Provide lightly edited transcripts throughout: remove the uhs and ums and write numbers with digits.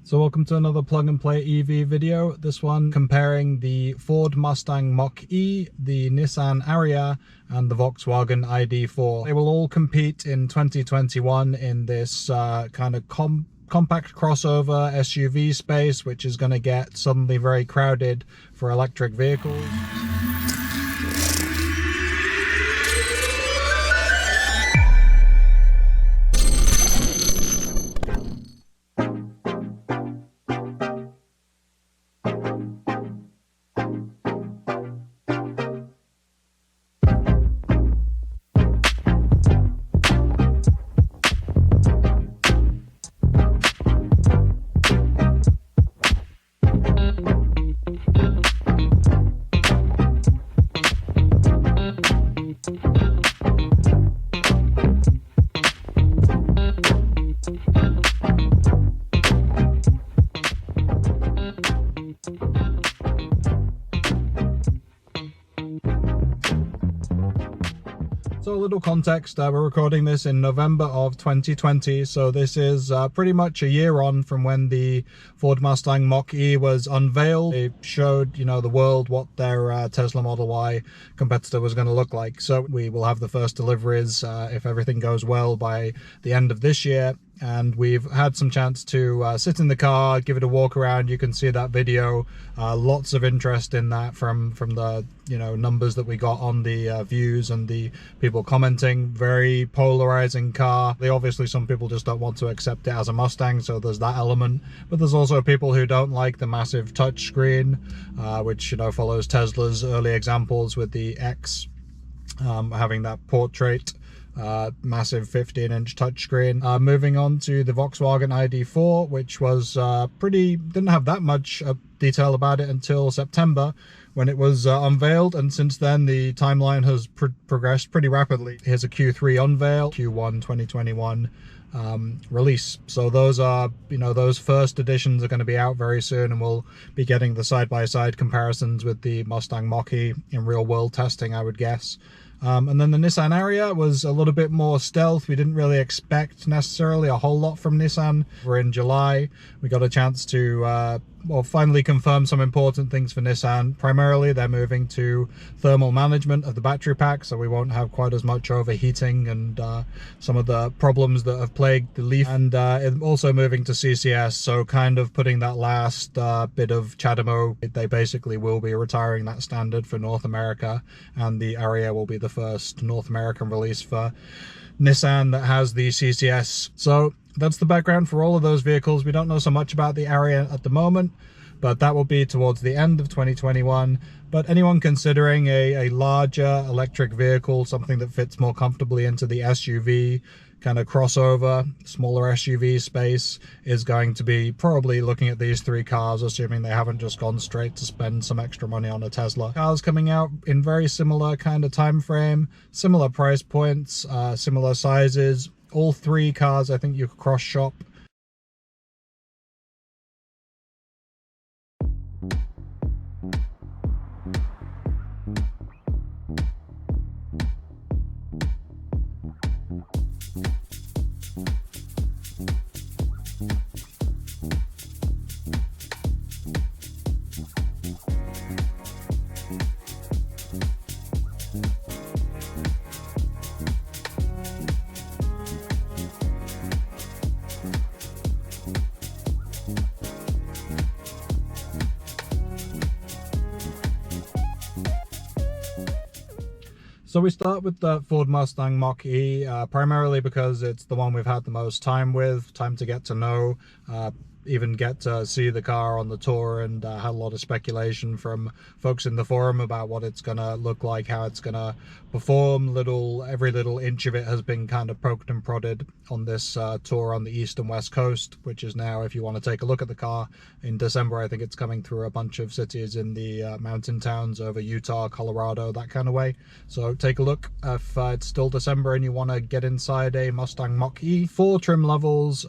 So welcome to another plug and play EV video. This one comparing the Ford Mustang Mach-E, the Nissan Ariya and the Volkswagen ID.4. They will all compete in 2021 in this kind of compact crossover SUV space, which is going to get suddenly very crowded for electric vehicles. So a little context, we're recording this in November of 2020, so this is pretty much a year on from when the Ford Mustang Mach-E was unveiled. They showed, the world what their Tesla Model Y competitor was going to look like. So we will have the first deliveries, if everything goes well, by the end of this year. And we've had some chance to sit in the car, give it a walk around. You can see that video. Lots of interest in that from the numbers that we got on the views and the people commenting. Very polarizing car. Obviously some people just don't want to accept it as a Mustang, so there's that element. But there's also people who don't like the massive touchscreen, which follows Tesla's early examples with the X having that portrait. Massive 15-inch touchscreen. Moving on to the Volkswagen ID.4, which was didn't have that much detail about it until September when it was unveiled, and since then the timeline has progressed pretty rapidly. Here's a Q3 unveil, Q1 2021 release. So those are, those first editions are going to be out very soon, and we'll be getting the side-by-side comparisons with the Mustang Mach-E in real-world testing, I would guess. And then the Nissan Ariya was a little bit more stealth. We didn't really expect necessarily a whole lot from Nissan. We're in July. We got a chance to finally confirm some important things for Nissan. Primarily, they're moving to thermal management of the battery pack, so we won't have quite as much overheating and some of the problems that have plagued the Leaf. And also moving to CCS, so kind of putting that last bit of CHAdeMO. They basically will be retiring that standard for North America, and the Ariya will be the first North American release for Nissan that has the CCS. So that's the background for all of those vehicles. We don't know so much about the Ariya at the moment, but that will be towards the end of 2021. But anyone considering a larger electric vehicle, something that fits more comfortably into the SUV kind of crossover, smaller SUV space, is going to be probably looking at these three cars, assuming they haven't just gone straight to spend some extra money on a Tesla. Cars coming out in very similar kind of time frame, similar price points, similar sizes. All three cars I think you could cross shop. So we start with the Ford Mustang Mach-E, primarily because it's the one we've had the most time to get to know, even get to see the car on the tour, and had a lot of speculation from folks in the forum about what it's gonna look like, how it's gonna perform. Every little inch of it has been kind of poked and prodded on this tour on the east and west coast, which is now, if you want to take a look at the car in December, I think it's coming through a bunch of cities in the mountain towns over Utah, Colorado, that kind of way. So take a look if it's still December and you want to get inside a Mustang Mach-E. 4 trim levels,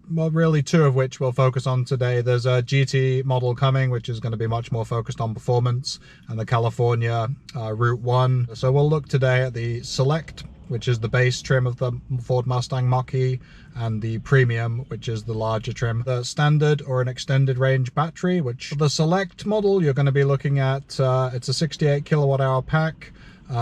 well, really 2 of which we'll focus on today. There's a GT model coming, which is going to be much more focused on performance, and the California Route 1. So we'll look today at the Select which is the base trim of the Ford Mustang Mach-E, and the Premium, which is the larger trim. The standard or an extended range battery, which for the Select model you're going to be looking at, it's a 68 kilowatt hour pack,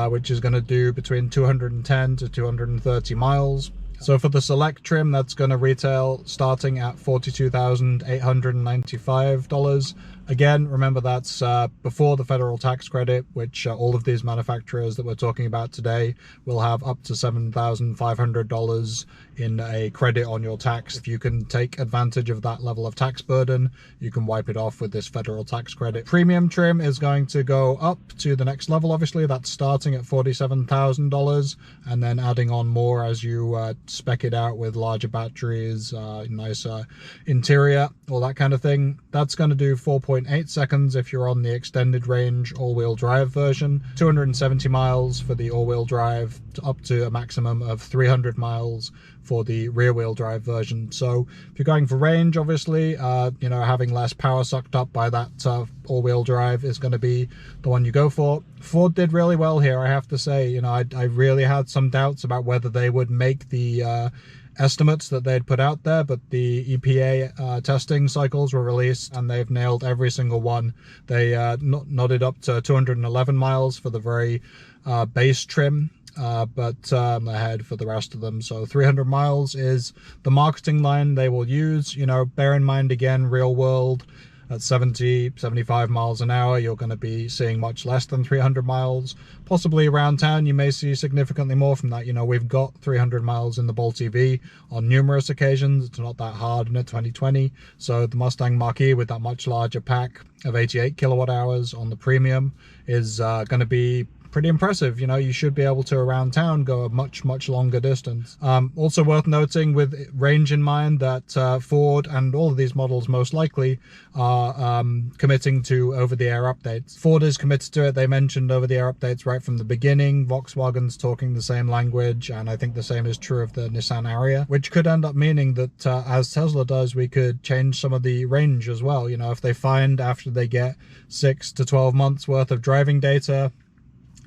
which is going to do between 210 to 230 miles. So for the Select trim, that's going to retail starting at $42,895. Again, remember that's before the federal tax credit, which all of these manufacturers that we're talking about today will have up to $7,500 in a credit on your tax. If you can take advantage of that level of tax burden, you can wipe it off with this federal tax credit. Premium trim is going to go up to the next level. Obviously, that's starting at $47,000 and then adding on more as you spec it out with larger batteries, nicer interior, all that kind of thing. That's going to do 4.8 seconds if you're on the extended range all-wheel drive version, 270 miles for the all-wheel drive, up to a maximum of 300 miles for the rear-wheel drive version. So if you're going for range, obviously, you know, having less power sucked up by that all-wheel drive is going to be the one you go for. Ford did really well here, I have to say. You know, I really had some doubts about whether they would make the estimates that they'd put out there, but the EPA testing cycles were released and they've nailed every single one. They nodded up to 211 miles for the very base trim, but ahead for the rest of them. So 300 miles is the marketing line they will use. You know, bear in mind, again, real world, at 70, 75 miles an hour, you're going to be seeing much less than 300 miles. Possibly around town, you may see significantly more from that. You know, we've got 300 miles in the Bolt EV on numerous occasions. It's not that hard in a 2020. So the Mustang Mach-E with that much larger pack of 88 kilowatt hours on the Premium is going to be pretty impressive. You know, you should be able to around town go a much longer distance. Also worth noting, with range in mind, that Ford and all of these models most likely are committing to over-the-air updates. Ford is committed to it. They mentioned over-the-air updates right from the beginning. Volkswagen's talking the same language, and I think the same is true of the Nissan Ariya, which could end up meaning that as Tesla does, we could change some of the range as well. You know, if they find after they get 6 to 12 months worth of driving data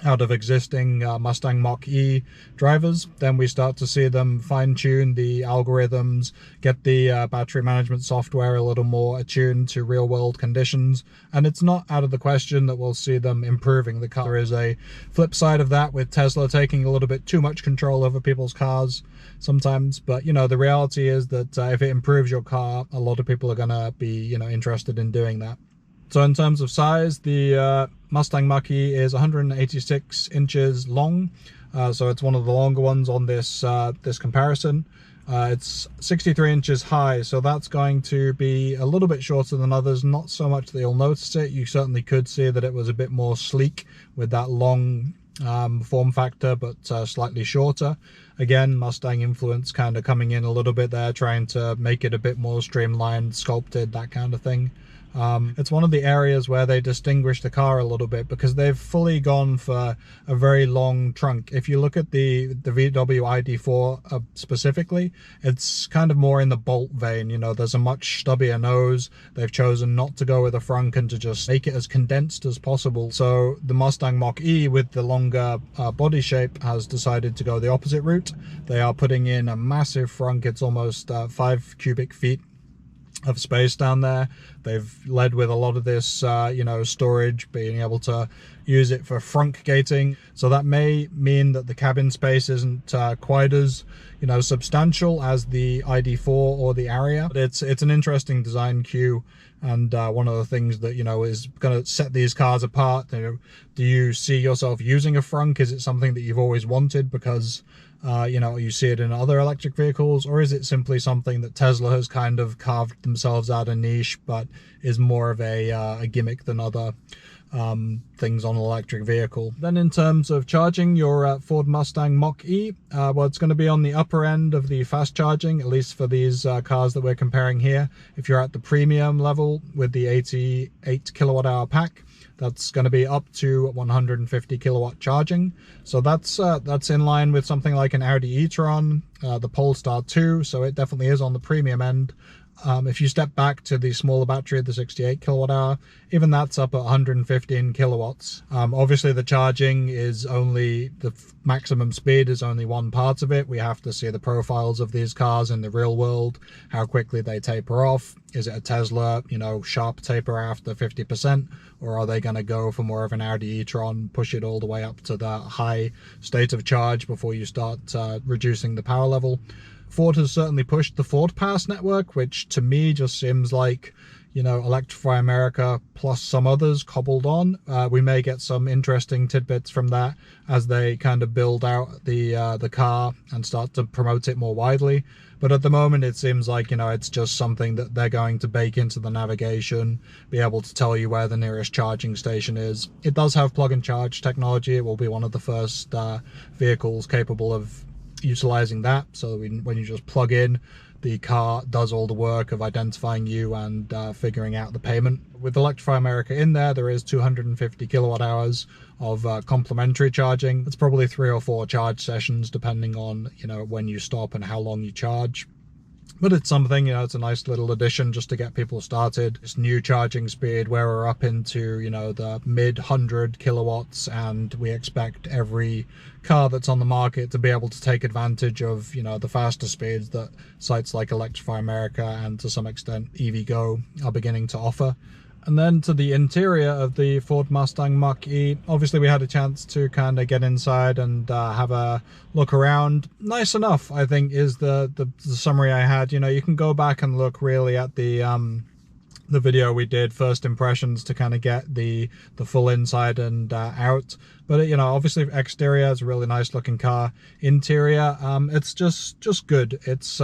out of existing Mustang Mach-E drivers, then we start to see them fine-tune the algorithms, get the battery management software a little more attuned to real-world conditions, and it's not out of the question that we'll see them improving the car. There is a flip side of that with Tesla taking a little bit too much control over people's cars sometimes, but you know, the reality is that if it improves your car, a lot of people are going to be, you know, interested in doing that. So in terms of size, the Mustang Mach-E is 186 inches long, so it's one of the longer ones on this this comparison. It's 63 inches high, so that's going to be a little bit shorter than others. Not so much that you'll notice it. You certainly could see that it was a bit more sleek with that long form factor, but slightly shorter. Again, Mustang influence kind of coming in a little bit there, trying to make it a bit more streamlined, sculpted, that kind of thing. It's one of the areas where they distinguish the car a little bit, because they've fully gone for a very long trunk. If you look at the VW ID.4 specifically, it's kind of more in the Bolt vein. You know, there's a much stubbier nose. They've chosen not to go with a frunk and to just make it as condensed as possible. So the Mustang Mach-E with the longer body shape has decided to go the opposite route. They are putting in a massive frunk. It's almost 5 cubic feet of space down there. They've led with a lot of this, you know, storage, being able to use it for frunk gating. So that may mean that the cabin space isn't quite as, you know, substantial as the ID.4 or the Ariya. But it's an interesting design cue, and one of the things that, you know, is going to set these cars apart. You know, do you see yourself using a frunk? Is it something that you've always wanted because you know, you see it in other electric vehicles, or is it simply something that Tesla has kind of carved themselves out a niche, but is more of a gimmick than other things on an electric vehicle? Then in terms of charging your Ford Mustang Mach-E, well, it's going to be on the upper end of the fast charging, at least for these cars that we're comparing here. If you're at the premium level with the 88 kilowatt hour pack, that's going to be up to 150 kilowatt charging. So that's in line with something like an Audi e-tron, the Polestar 2. So it definitely is on the premium end If you step back to the smaller battery, the 68 kilowatt hour, even that's up at 115 kilowatts. Obviously the charging is only, the maximum speed is only one part of it. We have to see the profiles of these cars in the real world, how quickly they taper off. Is it a Tesla, you know, sharp taper after 50%, or are they going to go for more of an Audi e-tron, push it all the way up to the high state of charge before you start reducing the power level? Ford has certainly pushed the Ford Pass network, which to me just seems like, you know, Electrify America plus some others cobbled on. We may get some interesting tidbits from that as they kind of build out the car and start to promote it more widely. But at the moment, it seems like, you know, it's just something that they're going to bake into the navigation, be able to tell you where the nearest charging station is. It does have plug and charge technology. It will be one of the first vehicles capable of utilizing that, so when you just plug in, the car does all the work of identifying you and figuring out the payment. With Electrify America in there, there is 250 kilowatt hours of complementary charging. It's probably 3 or 4 charge sessions depending on, you know, when you stop and how long you charge. But it's something, you know, it's a nice little addition just to get people started. This new charging speed where we're up into, you know, the mid 100 kilowatts, and we expect every car that's on the market to be able to take advantage of, you know, the faster speeds that sites like Electrify America and to some extent EVgo are beginning to offer. And then to the interior of the Ford Mustang Mach-E, obviously we had a chance to kind of get inside and have a look around. Nice enough, I think, is the summary I had. You know, you can go back and look really at the video we did, first impressions, to kind of get the full inside and out. But, you know, obviously exterior is a really nice looking car. Interior, it's just good. It's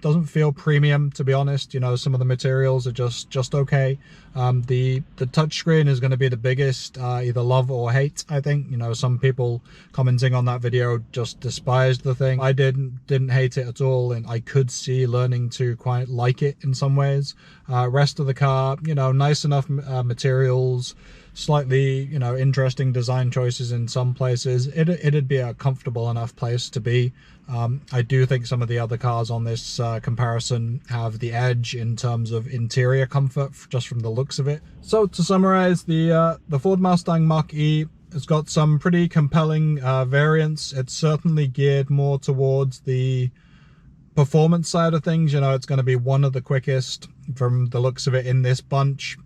doesn't feel premium, to be honest. You know, some of the materials are just okay. The touchscreen is going to be the biggest either love or hate, I think. You know, some people commenting on that video just despised the thing. I didn't hate it at all, and I could see learning to quite like it in some ways. Rest of the car, you know, nice enough materials, slightly, you know, interesting design choices in some places. It'd be a comfortable enough place to be. I do think some of the other cars on this comparison have the edge in terms of interior comfort, just from the looks of it. So to summarize, the Ford Mustang Mach-E has got some pretty compelling variants. It's certainly geared more towards the performance side of things. You know, it's going to be one of the quickest from the looks of it in this bunch.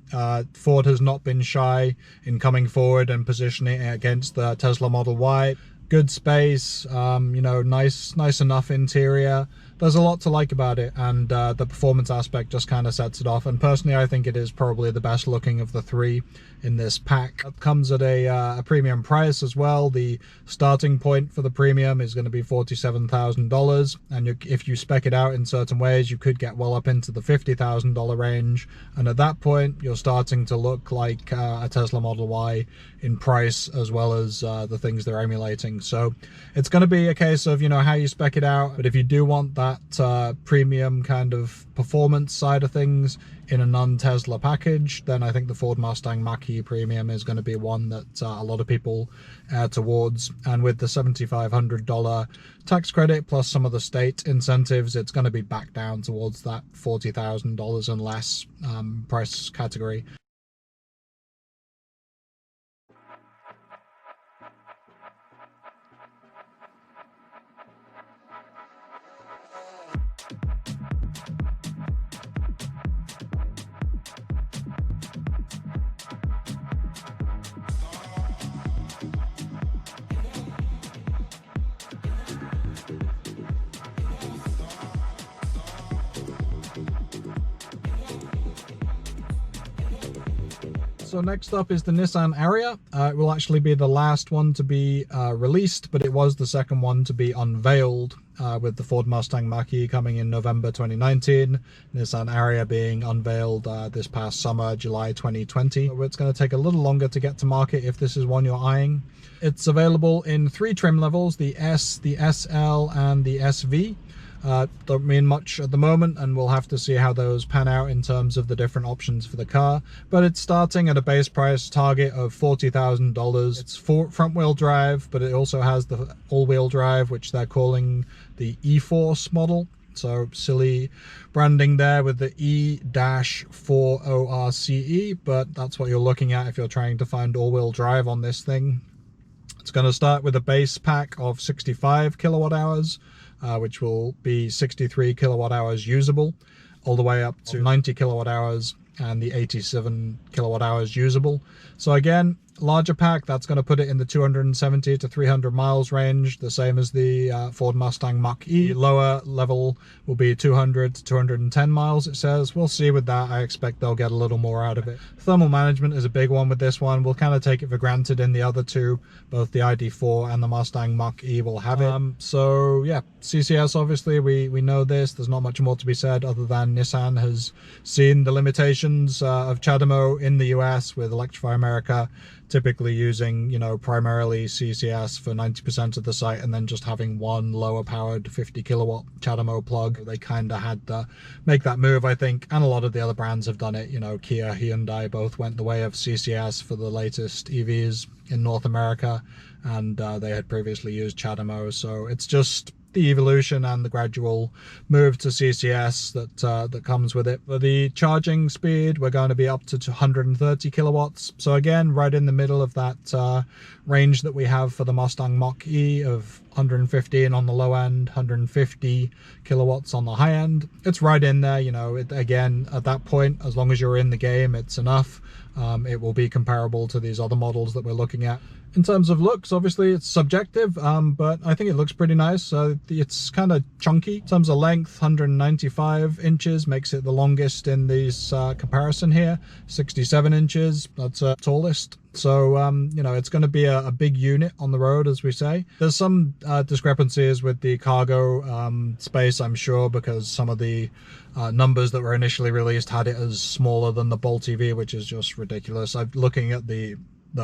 Ford has not been shy in coming forward and positioning it against the Tesla Model Y. Good space, you know, nice enough interior. There's a lot to like about it, and the performance aspect just kind of sets it off. And personally, I think it is probably the best looking of the three in this pack. It comes at a premium price as well. The starting point for the premium is going to be $47,000, and if you spec it out in certain ways, you could get well up into the $50,000 range. And at that point, you're starting to look like a Tesla Model Y in price, as well as the things they're emulating. So it's going to be a case of, you know, how you spec it out. But if you do want that premium kind of performance side of things in a non-Tesla package, then I think the Ford Mustang Mach-E Premium is going to be one that a lot of people air towards. And with the $7,500 tax credit plus some of the state incentives, it's going to be back down towards that $40,000 and less price category. So next up is the Nissan Ariya. It will actually be the last one to be released, but it was the second one to be unveiled, with the Ford Mustang Mach-E coming in November 2019, Nissan Ariya being unveiled this past summer, July 2020. So it's going to take a little longer to get to market if this is one you're eyeing. It's available in 3 trim levels, the S, the SL, and the SV. Don't mean much at the moment, and we'll have to see how those pan out in terms of the different options for the car, but it's starting at a base price target of $40,000. It's front-wheel drive, but it also has the all-wheel drive, which they're calling the E-Force model. So silly branding there with the E-4ORCE, but that's what you're looking at if you're trying to find all-wheel drive on this thing. It's going to start with a base pack of 65 kilowatt hours, which will be 63 kilowatt hours usable, all the way up to 90 kilowatt hours and the 87 kilowatt hours usable. So again, larger pack, that's going to put it in the 270 to 300 miles range, the same as the Ford Mustang Mach-E. Lower level will be 200 to 210 miles, it says. We'll see with that. I expect they'll get a little more out of it. Thermal management is a big one with this one. We'll kind of take it for granted in the other two. Both the ID.4 and the Mustang Mach-E will have it. So yeah, CCS, obviously, we know this. There's not much more to be said other than Nissan has seen the limitations of CHAdeMO in the US with Electrify America, typically using, you know, primarily CCS for 90% of the site and then just having one lower powered 50 kilowatt CHAdeMO plug. They kind of had to make that move, I think, and a lot of the other brands have done it. You know, Kia, Hyundai both went the way of CCS for the latest EVs in North America, and they had previously used CHAdeMO. So it's just the evolution and the gradual move to CCS that comes with it. For the charging speed, we're going to be up to 130 kilowatts. So again, right in the middle of that range that we have for the Mustang Mach-E of 115 on the low end, 150 kilowatts on the high end. It's right in there, you know. Again, at that point, as long as you're in the game, it's enough. It will be comparable to these other models that we're looking at. In terms of looks, obviously it's subjective, but I think it looks pretty nice. It's kind of chunky. In terms of length, 195 inches makes it the longest in these comparison here. 67 inches, that's tallest. So, you know, it's going to be a big unit on the road, as we say. There's some discrepancies with the cargo space, I'm sure, because some of the numbers that were initially released had it as smaller than the Bolt EV, which is just ridiculous. I'm looking at the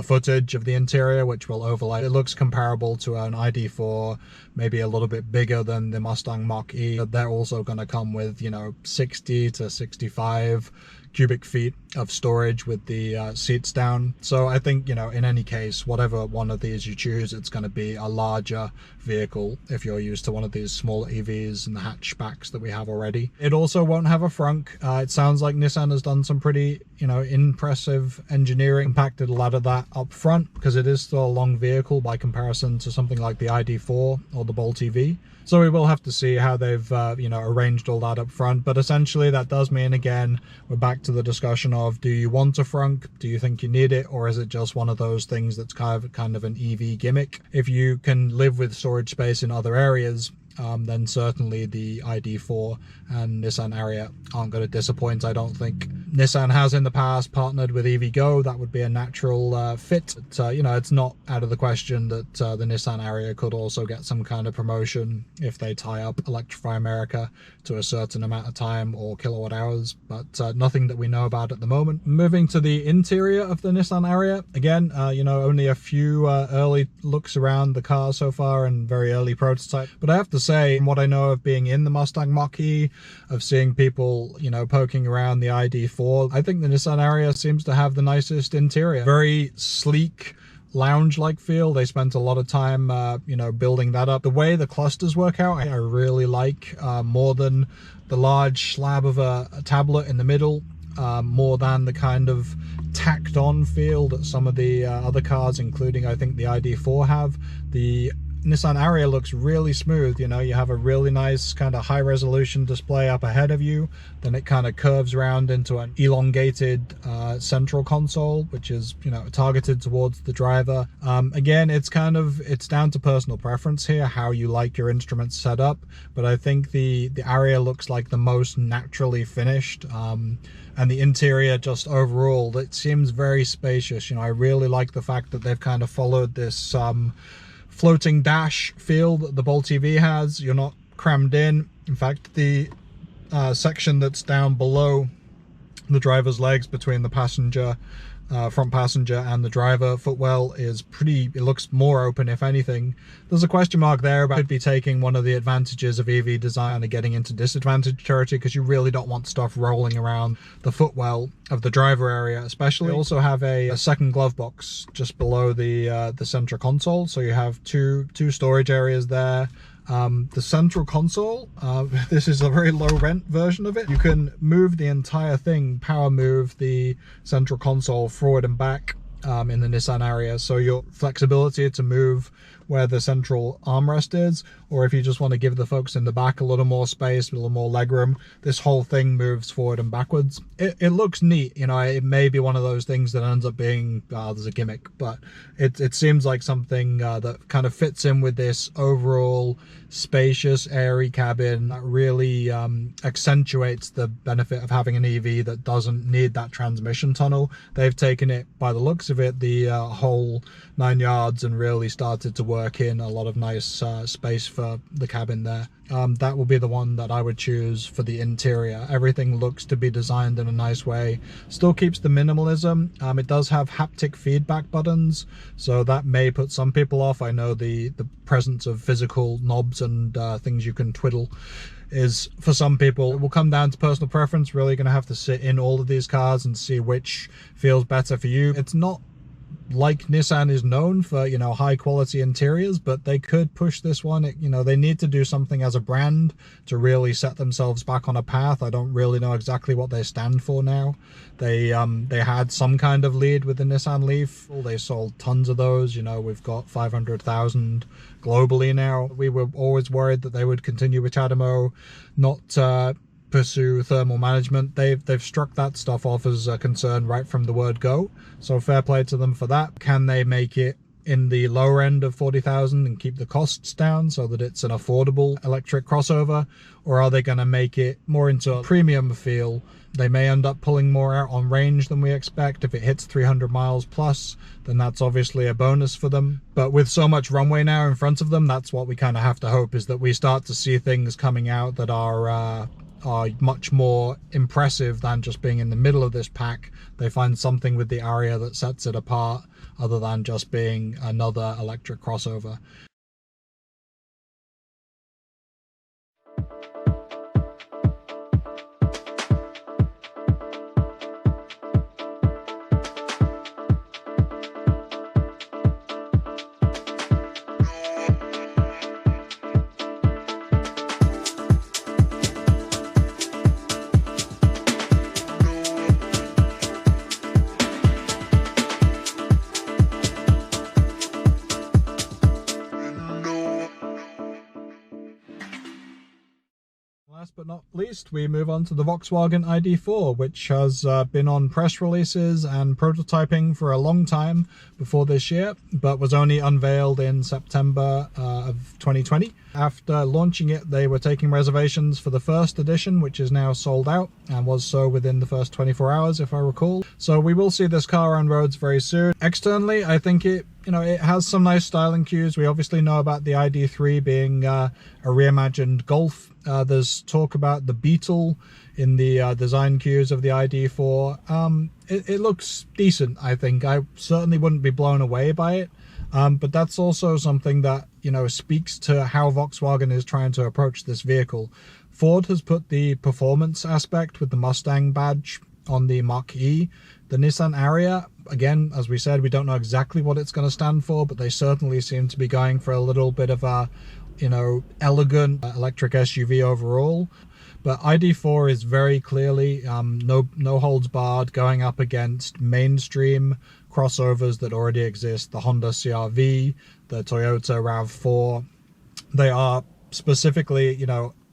footage of the interior, which will overlay. It looks comparable to an ID.4, maybe a little bit bigger than the Mustang Mach-E. They're also going to come with, you know, 60 to 65 cubic feet of storage with the seats down. So I think, you know, in any case, whatever one of these you choose, it's going to be a larger vehicle if you're used to one of these smaller EVs and the hatchbacks that we have already. It also won't have a frunk. It sounds like Nissan has done some pretty, you know, impressive engineering, impacted a lot of that up front, because it is still a long vehicle by comparison to something like the ID.4 or the Bolt EV. So we will have to see how they've, you know, arranged all that up front. But essentially that does mean, again, we're back to the discussion of, do you want a frunk? Do you think you need it? Or is it just one of those things that's kind of an EV gimmick? If you can live with storage space in other areas, then certainly the ID.4 and Nissan Ariya aren't going to disappoint, I don't think. Nissan has in the past partnered with EVgo. That would be a natural fit. But, you know, it's not out of the question that the Nissan Ariya could also get some kind of promotion if they tie up Electrify America to a certain amount of time or kilowatt hours, but nothing that we know about at the moment. Moving to the interior of the Nissan Ariya, again, you know, only a few early looks around the car so far and very early prototype. But I have to say, what I know of being in the Mustang Mach-E, of seeing people, you know, poking around the ID.4, I think the Nissan Ariya seems to have the nicest interior. Very sleek, lounge-like feel. They spent a lot of time, you know, building that up. The way the clusters work out, I really like, more than the large slab of a tablet in the middle, more than the kind of tacked on feel that some of the other cars, including I think the ID.4, have. The Nissan Ariya looks really smooth. You know, you have a really nice kind of high resolution display up ahead of you, then it kind of curves around into an elongated central console, which is, you know, targeted towards the driver. Again, it's down to personal preference here, how you like your instruments set up, but I think the Ariya looks like the most naturally finished, and the interior just overall, it seems very spacious. You know, I really like the fact that they've kind of followed this floating dash feel that the Bolt EV has. You're not crammed in. In fact, the section that's down below the driver's legs between the passenger, front passenger and the driver footwell is pretty, it looks more open if anything. There's a question mark there about could be taking one of the advantages of EV design and getting into disadvantage territory, because you really don't want stuff rolling around the footwell of the driver area, especially. We also have a second glove box just below the center console, so you have two storage areas there. The central console, this is a very low rent version of it. You can move the entire thing, power move the central console forward and back in the Nissan Ariya, so your flexibility to move where the central armrest is, or if you just want to give the folks in the back a little more space, a little more legroom, this whole thing moves forward and backwards. It looks neat, you know. It may be one of those things that ends up being there's a gimmick, but it seems like something that kind of fits in with this overall spacious, airy cabin that really accentuates the benefit of having an EV that doesn't need that transmission tunnel. They've taken it, by the looks of it, the whole 9 yards, and really started to work in a lot of nice space for the cabin there. That will be the one that I would choose for the interior. Everything looks to be designed in a nice way, still keeps the minimalism. It does have haptic feedback buttons, so that may put some people off. I know the presence of physical knobs and things you can twiddle is, for some people, it will come down to personal preference. Really going to have to sit in all of these cars and see which feels better for you. It's not like Nissan is known for, you know, high quality interiors, but they could push this one. You know, they need to do something as a brand to really set themselves back on a path. I don't really know exactly what they stand for now. They had some kind of lead with the Nissan Leaf. They sold tons of those. You know, we've got 500,000 globally now. We were always worried that they would continue with CHAdeMO, not pursue thermal management. They've struck that stuff off as a concern right from the word go, so fair play to them for that. Can they make it in the lower end of 40,000 and keep the costs down so that it's an affordable electric crossover, or are they going to make it more into a premium feel? They may end up pulling more out on range than we expect. If it hits 300 miles plus, then that's obviously a bonus for them. But with so much runway now in front of them, that's what we kind of have to hope, is that we start to see things coming out that are much more impressive than just being in the middle of this pack. They find something with the Ariya that sets it apart, other than just being another electric crossover. Last but not least, we move on to the Volkswagen ID.4, which has been on press releases and prototyping for a long time before this year, but was only unveiled in September of 2020. After launching it, they were taking reservations for the first edition, which is now sold out, and was so within the first 24 hours, if I recall. So we will see this car on roads very soon. Externally, I think it has some nice styling cues. We obviously know about the ID.3 being a reimagined Golf. There's talk about the Beetle in the design cues of the ID.4. It looks decent, I think. I certainly wouldn't be blown away by it. But that's also something that, speaks to how Volkswagen is trying to approach this vehicle. Ford has put the performance aspect with the Mustang badge on the Mach-E. The Nissan Ariya, again, as we said, we don't know exactly what it's going to stand for, but they certainly seem to be going for a little bit of a, elegant electric SUV overall. But ID.4 is very clearly no holds barred, going up against mainstream crossovers that already exist. The Honda CR-V, the Toyota RAV4. They are specifically,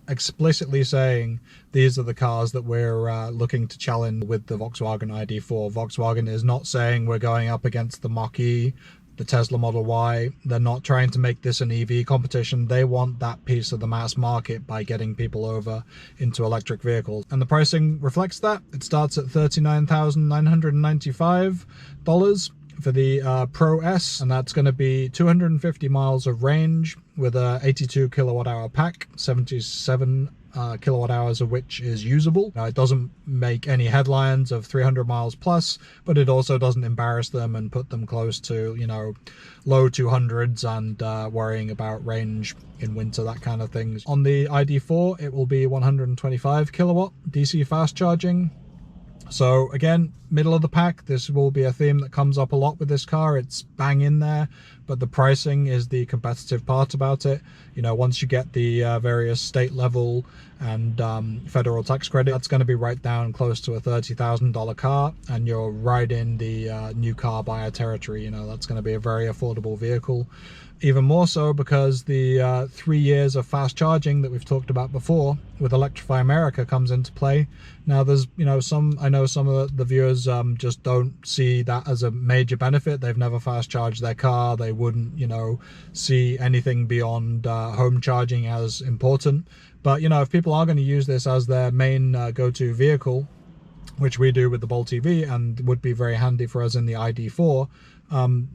explicitly saying these are the cars that we're looking to challenge with the Volkswagen ID.4. Volkswagen is not saying we're going up against the Mach-E, the Tesla Model Y. They're not trying to make this an EV competition. They want that piece of the mass market by getting people over into electric vehicles. And the pricing reflects that. It starts at $39,995 for the Pro S, and that's going to be 250 miles of range with a 82 kilowatt hour pack, 77 kilowatt hours of which is usable. Now, it doesn't make any headlines of 300 miles plus, but it also doesn't embarrass them and put them close to, low 200s and worrying about range in winter, that kind of things. On the ID.4, it will be 125 kilowatt DC fast charging. So again, middle of the pack. This will be a theme that comes up a lot with this car. It's bang in there, but the pricing is the competitive part about it. You know, once you get the various state level and federal tax credit, that's going to be right down close to a $30,000 car, and you're right in the new car buyer territory. You know, that's going to be a very affordable vehicle. Even more so because the 3 years of fast charging that we've talked about before with Electrify America comes into play. Now there's, you know, I know some of the viewers just don't see that as a major benefit. They've never fast charged their car. They wouldn't, you know, see anything beyond home charging as important. But, you know, if people are going to use this as their main go-to vehicle, which we do with the Bolt EV and would be very handy for us in the ID.4,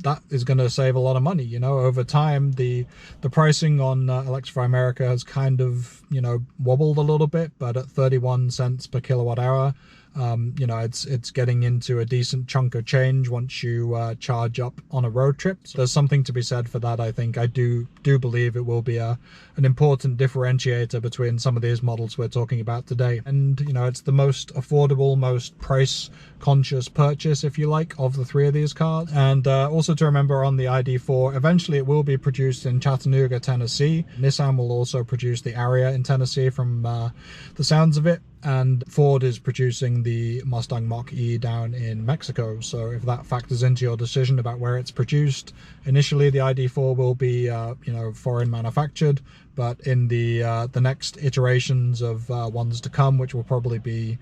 that is going to save a lot of money. You know, over time the pricing on Electrify America has kind of, you know, wobbled a little bit, but at 31 cents per kilowatt hour, you know, it's getting into a decent chunk of change once you charge up on a road trip. So there's something to be said for that. I think I do believe it will be an important differentiator between some of these models we're talking about today. And, you know, it's the most affordable, most price conscious purchase, if you like, of the three of these cars. And also to remember on the ID.4, eventually it will be produced in Chattanooga, Tennessee. Nissan will also produce the Ariya in Tennessee from the sounds of it. And Ford is producing the Mustang Mach-E down in Mexico. So if that factors into your decision about where it's produced, initially the ID.4 will be, you know, foreign manufactured, but in the next iterations of ones to come, which will probably be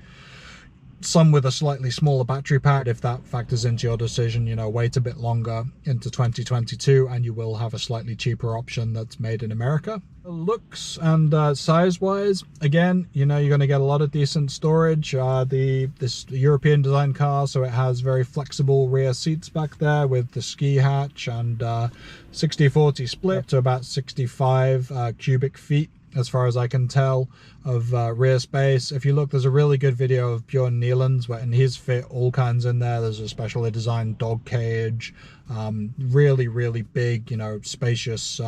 some with a slightly smaller battery pack, if that factors into your decision, you know, wait a bit longer into 2022 and you will have a slightly cheaper option that's made in America. Looks and size wise, again, you know, you're going to get a lot of decent storage. This European design car, so it has very flexible rear seats back there with the ski hatch, and 60-40 split up to about 65 cubic feet as far as I can tell of rear space. If you look, there's a really good video of Bjorn Neelands and he's fit all kinds in there. There's a specially designed dog cage, really big, you know, spacious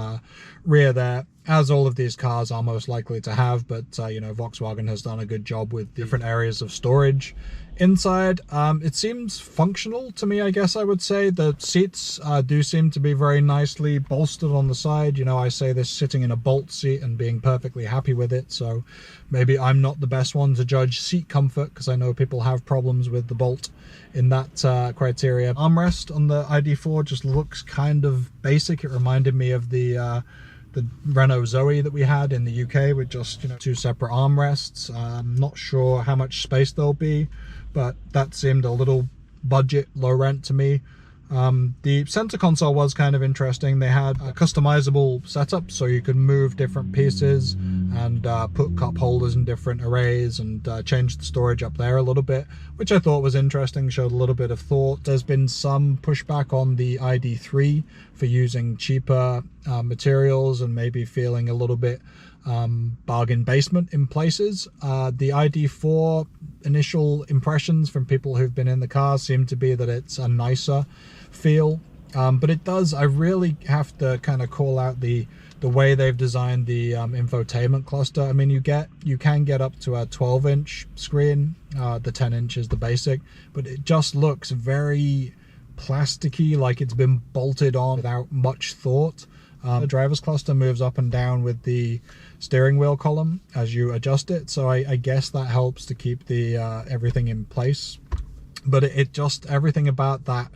rear there, as all of these cars are most likely to have. But you know, Volkswagen has done a good job with different areas of storage. Inside, it seems functional to me, I guess I would say. The seats do seem to be very nicely bolstered on the side. You know, I say this sitting in a Bolt seat and being perfectly happy with it, so maybe I'm not the best one to judge seat comfort, because I know people have problems with the Bolt in that criteria. Armrest on the ID.4 just looks kind of basic. It reminded me of the Renault Zoe that we had in the UK with just, you know, two separate armrests. I'm not sure how much space there'll be, but that seemed a little budget, low rent to me. The center console was kind of interesting. They had a customizable setup, so you could move different pieces and put cup holders in different arrays and change the storage up there a little bit, which I thought was interesting, showed a little bit of thought. There's been some pushback on the ID.3 for using cheaper materials and maybe feeling a little bit bargain basement in places. The ID.4 initial impressions from people who've been in the car seem to be that it's a nicer feel, but it does, I really have to kind of call out the way they've designed the infotainment cluster. I mean, you can get up to a 12-inch screen. The 10-inch is the basic, but it just looks very plasticky, like it's been bolted on without much thought. The driver's cluster moves up and down with the steering wheel column as you adjust it, so I guess that helps to keep the everything in place. But it just, everything about that,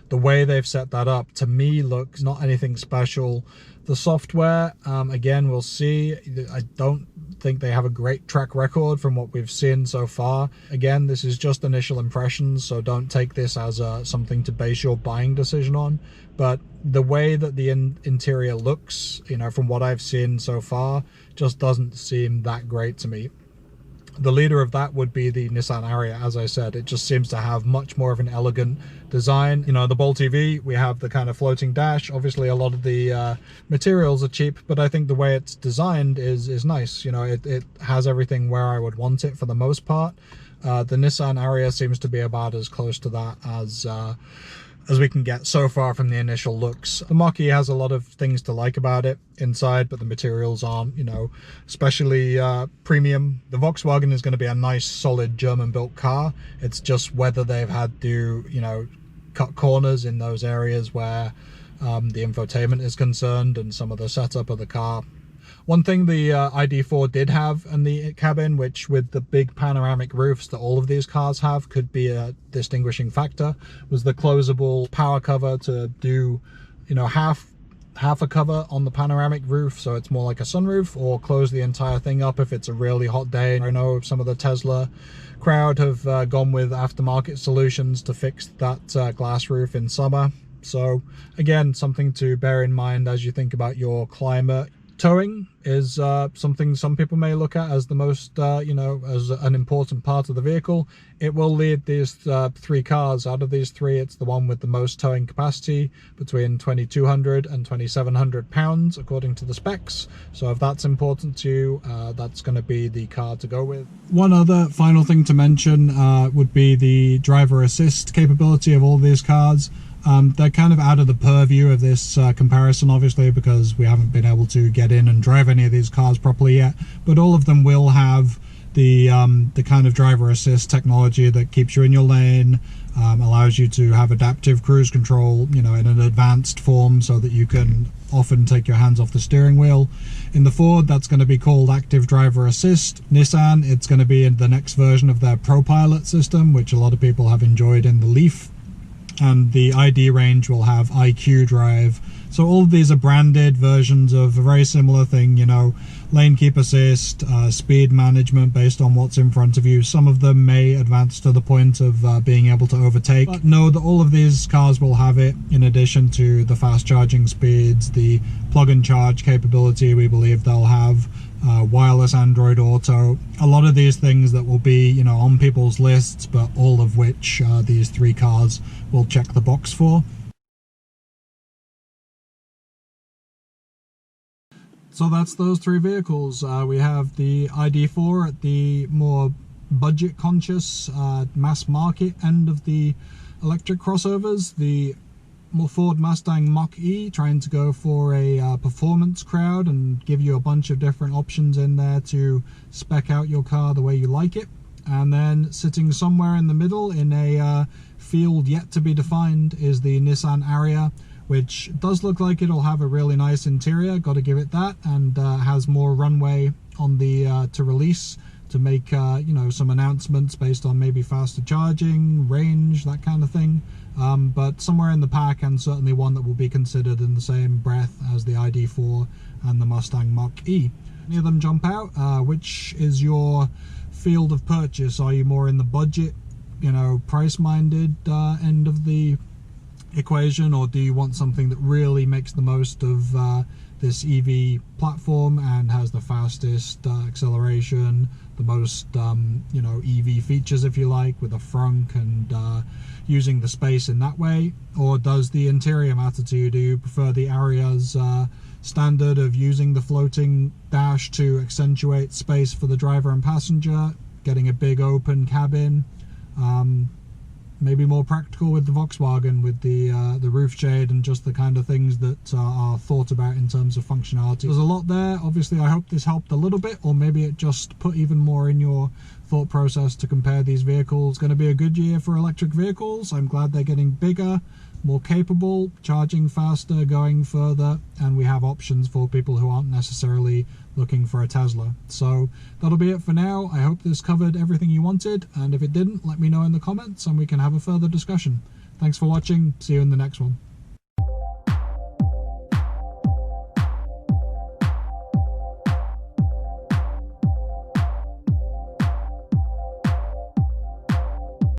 the way they've set that up, to me looks not anything special. The software, again, we'll see. I don't think they have a great track record from what we've seen so far. Again, this is just initial impressions, so don't take this as something to base your buying decision on. But the way that the interior looks, you know, from what I've seen so far, just doesn't seem that great to me. The leader of that would be the Nissan Ariya. As I said, it just seems to have much more of an elegant design. You know, the Bolt EV, we have the kind of floating dash. Obviously, a lot of the materials are cheap, but I think the way it's designed is nice. You know, it has everything where I would want it for the most part. The Nissan Ariya seems to be about as close to that as as we can get so far from the initial looks. The Mach-E has a lot of things to like about it inside, but the materials aren't, you know, especially premium. The Volkswagen is going to be a nice, solid German-built car. It's just whether they've had to, you know, cut corners in those areas where the infotainment is concerned and some of the setup of the car. One thing the ID.4 did have in the cabin, which with the big panoramic roofs that all of these cars have could be a distinguishing factor, was the closable power cover to do, you know, half a cover on the panoramic roof, so it's more like a sunroof, or close the entire thing up if it's a really hot day. I know some of the Tesla crowd have gone with aftermarket solutions to fix that glass roof in summer. So again, something to bear in mind as you think about your climate. Towing is something some people may look at as the most, you know, as an important part of the vehicle. It will lead these three cars. Out of these three, it's the one with the most towing capacity, between 2,200 and 2,700 pounds, according to the specs. So if that's important to you, that's going to be the car to go with. One other final thing to mention would be the driver assist capability of all these cars. They're kind of out of the purview of this comparison, obviously, because we haven't been able to get in and drive any of these cars properly yet, but all of them will have the kind of driver assist technology that keeps you in your lane, allows you to have adaptive cruise control, you know, in an advanced form, so that you can often take your hands off the steering wheel. In the Ford, that's going to be called active driver assist. Nissan, it's going to be in the next version of their ProPilot system, which a lot of people have enjoyed in the Leaf. And the ID range will have IQ Drive. So all of these are branded versions of a very similar thing, you know, lane keep assist, speed management based on what's in front of you. Some of them may advance to the point of being able to overtake. But know that all of these cars will have it, in addition to the fast charging speeds, the plug and charge capability. We believe they'll have wireless Android Auto, a lot of these things that will be, you know, on people's lists, but all of which these three cars will check the box for. So that's those three vehicles. We have the ID.4 at the more budget conscious mass market end of the electric crossovers, the Ford Mustang Mach-E, trying to go for a performance crowd and give you a bunch of different options in there to spec out your car the way you like it. And then sitting somewhere in the middle in a field yet to be defined is the Nissan Ariya, which does look like it'll have a really nice interior, got to give it that, and has more runway on the to release to make you know, some announcements based on maybe faster charging, range, that kind of thing. But somewhere in the pack, and certainly one that will be considered in the same breath as the ID.4 and the Mustang Mach-E. Any of them jump out? Which is your field of purchase? Are you more in the budget, you know, price-minded end of the equation, or do you want something that really makes the most of this EV platform and has the fastest acceleration, the most you know, EV features, if you like, with a frunk and using the space in that way? Or does the interior matter to you? Do you prefer the Ariya's standard of using the floating dash to accentuate space for the driver and passenger, getting a big open cabin? Maybe more practical with the Volkswagen, with the roof shade and just the kind of things that are thought about in terms of functionality. There's a lot there. Obviously, I hope this helped a little bit, or maybe it just put even more in your thought process to compare these vehicles. It's going to be a good year for electric vehicles. I'm glad they're getting bigger, more capable, charging faster, going further, and we have options for people who aren't necessarily looking for a Tesla. So that'll be it for now. I hope this covered everything you wanted, and if it didn't, let me know in the comments and we can have a further discussion. Thanks for watching. See you in the next one.